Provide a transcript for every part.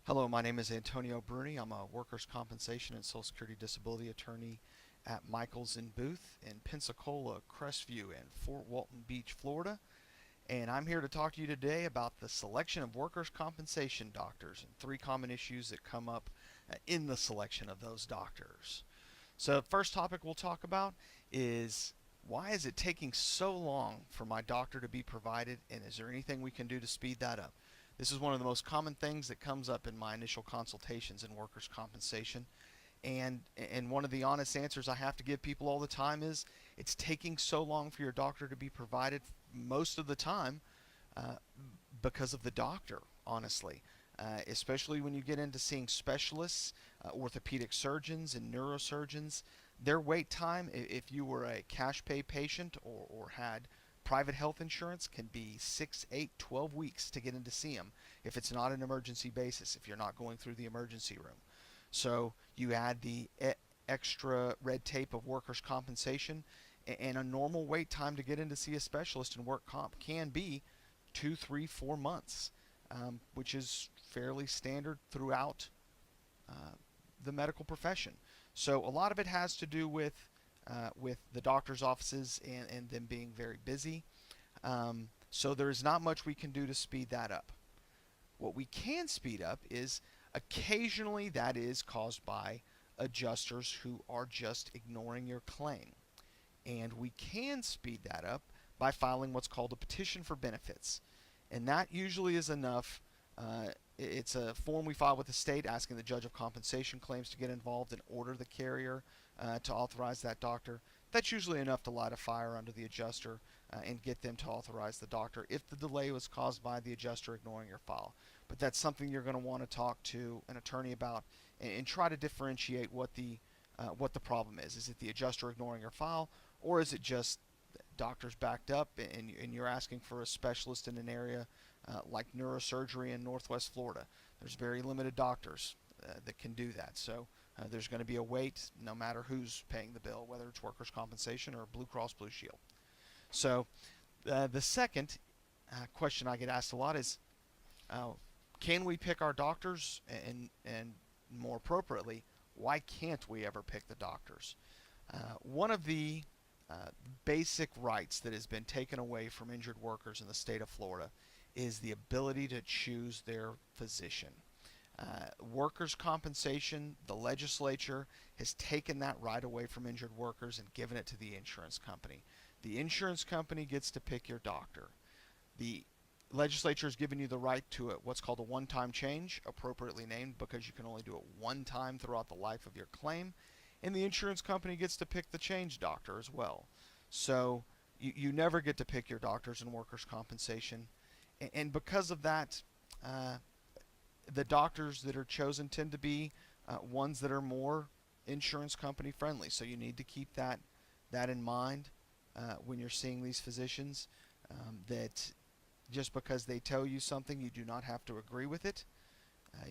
Hello, my name is Antonio Bruni. I'm a workers' compensation and Social Security disability attorney at Michles Booth in Pensacola, Crestview, and Fort Walton Beach, Florida. And I'm here to talk to you today about the selection of workers' compensation doctors and three common issues that come up in the selection of those doctors. So, the first topic we'll talk about is why is it taking so long for my doctor to be provided, and is there anything we can do to speed that up? This is one of the most common things that comes up in my initial consultations in workers' compensation. And one of the honest answers I have to give people all the time is it's taking so long for your doctor to be provided most of the time uh, because of the doctor, honestly. Especially when you get into seeing specialists, orthopedic surgeons, and neurosurgeons, their wait time, if you were a cash pay patient or had private health insurance, can be 6, 8, 12 weeks to get in to see them if it's not an emergency basis, if you're not going through the emergency room. So you add the extra red tape of workers' compensation, and a normal wait time to get in to see a specialist in work comp can be 2, 3, 4 months, which is fairly standard throughout uh, the medical profession. So a lot of it has to do with the doctor's offices and them being very busy. So there is not much we can do to speed that up. What we can speed up is occasionally that is caused by adjusters who are just ignoring your claim. And we can speed that up by filing what's called a petition for benefits. And that usually is enough. It's a form we file with the state asking the judge of compensation claims to get involved and order the carrier to authorize that doctor. That's usually enough to light a fire under the adjuster and get them to authorize the doctor if the delay was caused by the adjuster ignoring your file. But that's something you're going to want to talk to an attorney about and try to differentiate what the problem is. Is it the adjuster ignoring your file, or is it just doctors backed up and you're asking for a specialist in an area like neurosurgery in Northwest Florida? There's very limited doctors that can do that. So there's going to be a wait no matter who's paying the bill, whether it's workers' compensation or Blue Cross Blue Shield. So the second question I get asked a lot is, uh, can we pick our doctors? And more appropriately, why can't we ever pick the doctors? One of the uh, basic rights that has been taken away from injured workers in the state of Florida is the ability to choose their physician. Workers' compensation, the legislature has taken that right away from injured workers and given it to the insurance company. The insurance company gets to pick your doctor. The legislature has given you the right to what's called a one-time change, appropriately named because you can only do it one time throughout the life of your claim, and the insurance company gets to pick the change doctor as well. So you never get to pick your doctors in workers' compensation, and because of that, uh, the doctors that are chosen tend to be ones that are more insurance company friendly. So you need to keep that in mind when you're seeing these physicians. That just because they tell you something, you do not have to agree with it.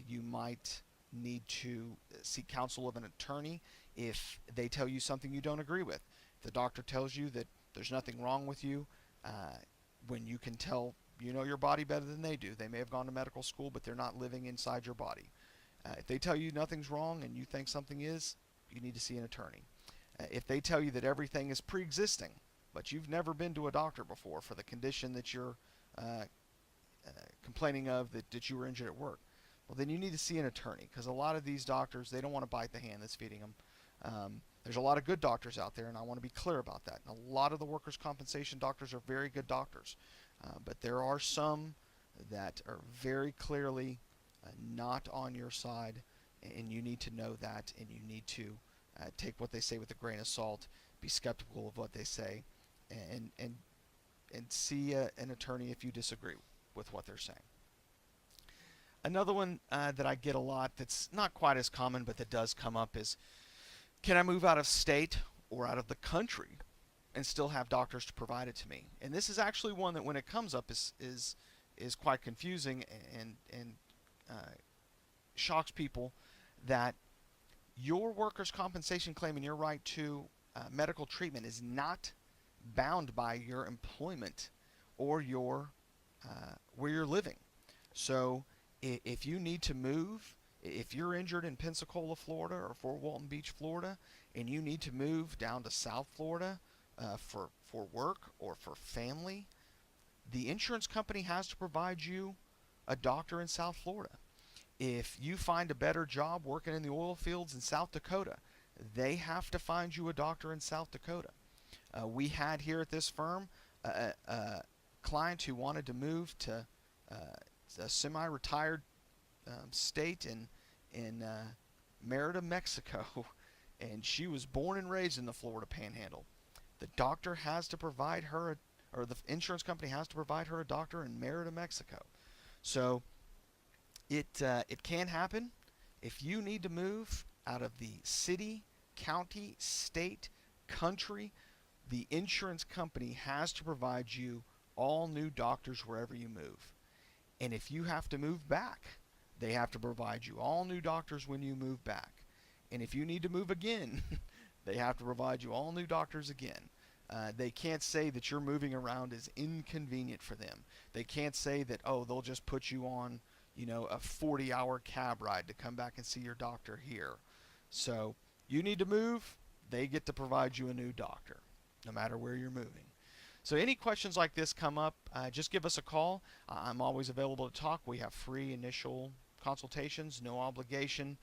You might need to seek counsel of an attorney if they tell you something you don't agree with. If the doctor tells you that there's nothing wrong with you, when you can tell you know your body better than they do. They may have gone to medical school, but they're not living inside your body. If they tell you nothing's wrong and you think something is, you need to see an attorney. If they tell you that everything is pre-existing, but you've never been to a doctor before for the condition that you're uh, complaining of, that you were injured at work, well, then you need to see an attorney, because a lot of these doctors, they don't want to bite the hand that's feeding them. There's a lot of good doctors out there, and I want to be clear about that. And a lot of the workers' compensation doctors are very good doctors, but there are some that are very clearly not on your side, and you need to know that, and you need to take what they say with a grain of salt, be skeptical of what they say, and and and see an attorney if you disagree with what they're saying. Another one that I get a lot that's not quite as common but that does come up is, can I move out of state or out of the country and still have doctors to provide it to me? And this is actually one that when it comes up is quite confusing and shocks people, that your workers' compensation claim and your right to medical treatment is not bound by your employment or your where you're living. So If you need to move, if you're injured in Pensacola, Florida, or Fort Walton Beach, Florida, and you need to move down to South Florida for work or for family, the insurance company has to provide you a doctor in South Florida. If you find a better job working in the oil fields in South Dakota, they have to find you a doctor in South Dakota. We had here at this firm a client who wanted to move to a semi-retired state in Merida, Mexico, and she was born and raised in the Florida Panhandle. The doctor has to provide her, or the insurance company has to provide her a doctor in Merida, Mexico. So it can happen. If you need to move out of the city, county, state, country, the insurance company has to provide you all new doctors wherever you move. And if you have to move back, they have to provide you all new doctors when you move back. And if you need to move again, they have to provide you all new doctors again. They can't say that your moving around is inconvenient for them. They can't say that, oh, they'll just put you on, a 40-hour cab ride to come back and see your doctor here. So you need to move, they get to provide you a new doctor, no matter where you're moving. So any questions like this come up, just give us a call. I'm always available to talk. We have free initial consultations, no obligation.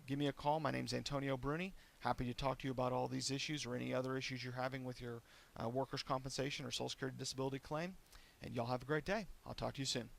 Give me a call. My name's Antonio Bruni. Happy to talk to you about all these issues or any other issues you're having with your workers' compensation or Social Security disability claim. And y'all have a great day. I'll talk to you soon.